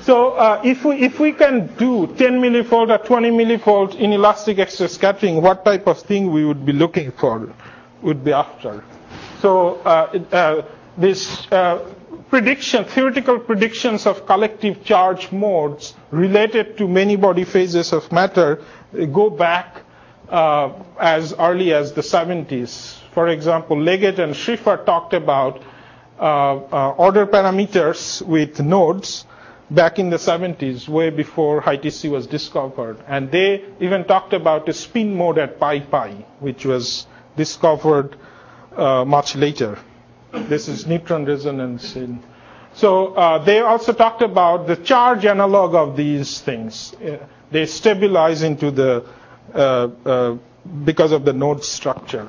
So if we can do 10 millivolt or 20 millivolt inelastic X-ray scattering, what type of thing we would be looking for, would be after? So this theoretical predictions of collective charge modes related to many body phases of matter go back as early as the 70s. For example, Leggett and Schrieffer talked about order parameters with nodes back in the 70s, way before ITC was discovered. And they even talked about a spin mode at pi, which was discovered much later. This is neutron resonance. So they also talked about the charge analog of these things. They stabilize into the, because of the node structure.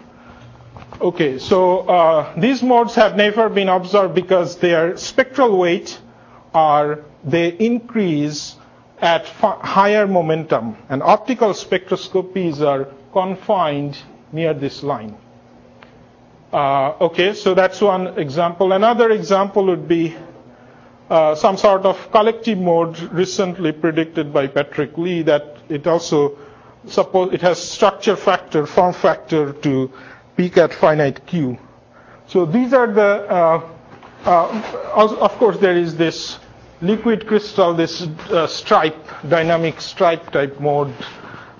Okay, so these modes have never been observed because their spectral weight they increase at higher momentum, and optical spectroscopies are confined near this line. Okay, so that's one example. Another example would be some sort of collective mode recently predicted by Patrick Lee, that it also it has structure factor, form factor to peak at finite Q. So these are the, of course there is this liquid crystal, this dynamic stripe type mode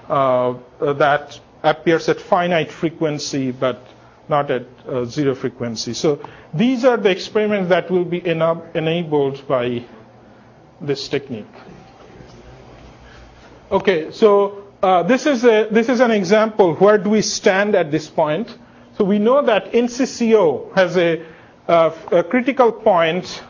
that appears at finite frequency but not at zero frequency. So these are the experiments that will be enabled by this technique. Okay, so this is an example. Where do we stand at this point? So we know that NCCO has a critical point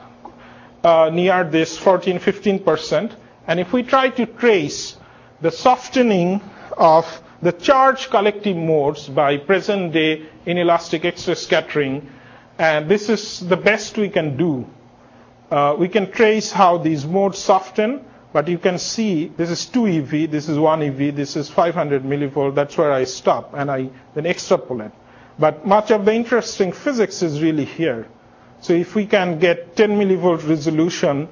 near this 14-15%. And if we try to trace the softening of the charge collective modes by present day inelastic X-ray scattering, and this is the best we can do. We can trace how these modes soften, but you can see this is 2 eV, this is 1 eV, this is 500 millivolt. That's where I stop, and I then extrapolate. But much of the interesting physics is really here. So if we can get 10 millivolt resolution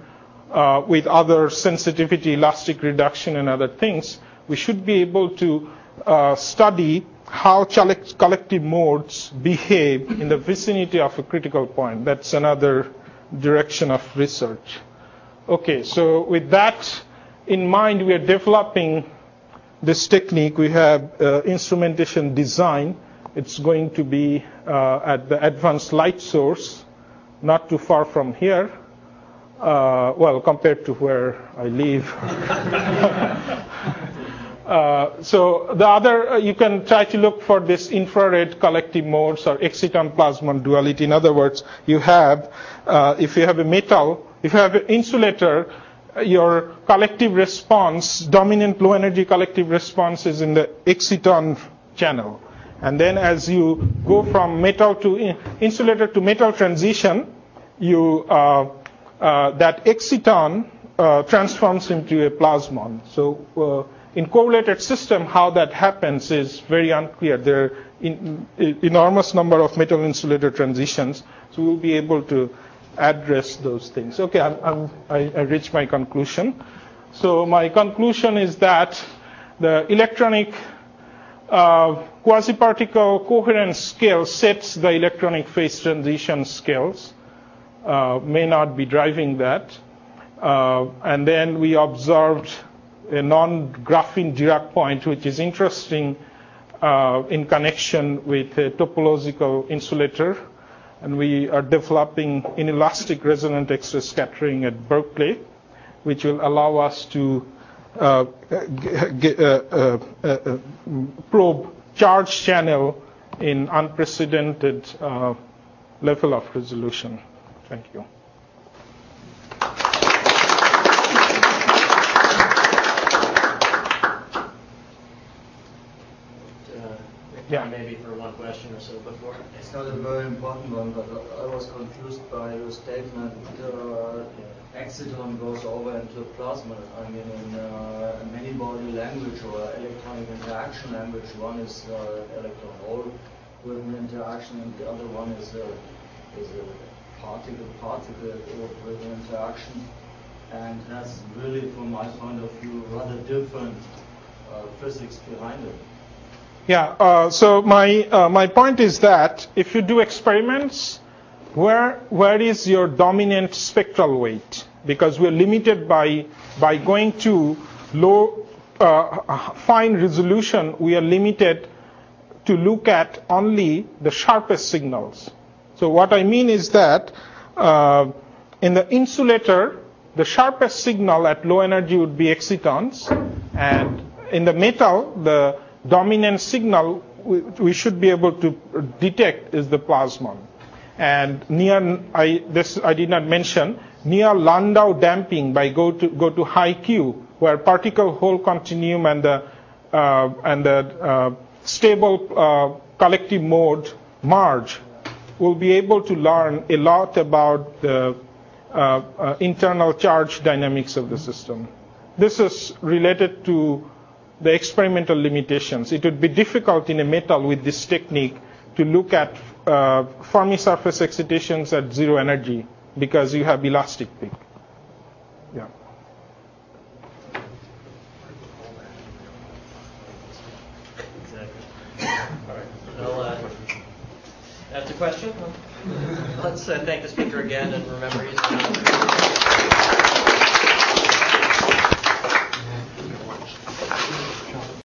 with other sensitivity, elastic reduction, and other things, we should be able to study how collective modes behave in the vicinity of a critical point. That's another direction of research. Okay, so with that in mind, we are developing this technique. We have instrumentation design. It's going to be at the advanced light source, not too far from here. Well, compared to where I live. So the other, you can try to look for this infrared collective modes or exciton-plasmon duality. In other words, you have, if you have a metal, if you have an insulator, your collective response, dominant low energy collective response is in the exciton channel. And then as you go from metal to insulator to metal transition, that exciton transforms into a plasmon. So in correlated system, how that happens is very unclear. There are enormous number of metal insulator transitions, so we'll be able to address those things. Okay, I reached my conclusion. So my conclusion is that the electronic quasi-particle coherence scale sets the electronic phase transition scales, may not be driving that. And then we observed a non-graphene Dirac point, which is interesting in connection with a topological insulator. And we are developing inelastic resonant X-ray scattering at Berkeley, which will allow us to probe charge channel in unprecedented level of resolution. Thank you. Yeah, maybe for one question or so before. It's not a very important one, but I was confused by your statement. Exciton goes over into plasma. I mean, in many body language or electronic interaction language, one is electron-hole with an interaction, and the other one is a particle with an interaction. and has really, from my point of view, rather different physics behind it. Yeah. So my point is that if you do experiments, where is your dominant spectral weight? Because we're limited by going to low fine resolution. We are limited to look at only the sharpest signals. So what I mean is that in the insulator, the sharpest signal at low energy would be excitons, and in the metal, the dominant signal we should be able to detect is the plasmon. And I did not mention, near Landau damping by go to high Q, where particle hole continuum and the stable collective mode merge, we'll be able to learn a lot about the internal charge dynamics of the system. This is related to the experimental limitations. It would be difficult in a metal with this technique to look at Fermi surface excitations at zero energy because you have elastic peak. Yeah. Exactly. All right. Well, that's a question. Let's thank the speaker again, and remember he's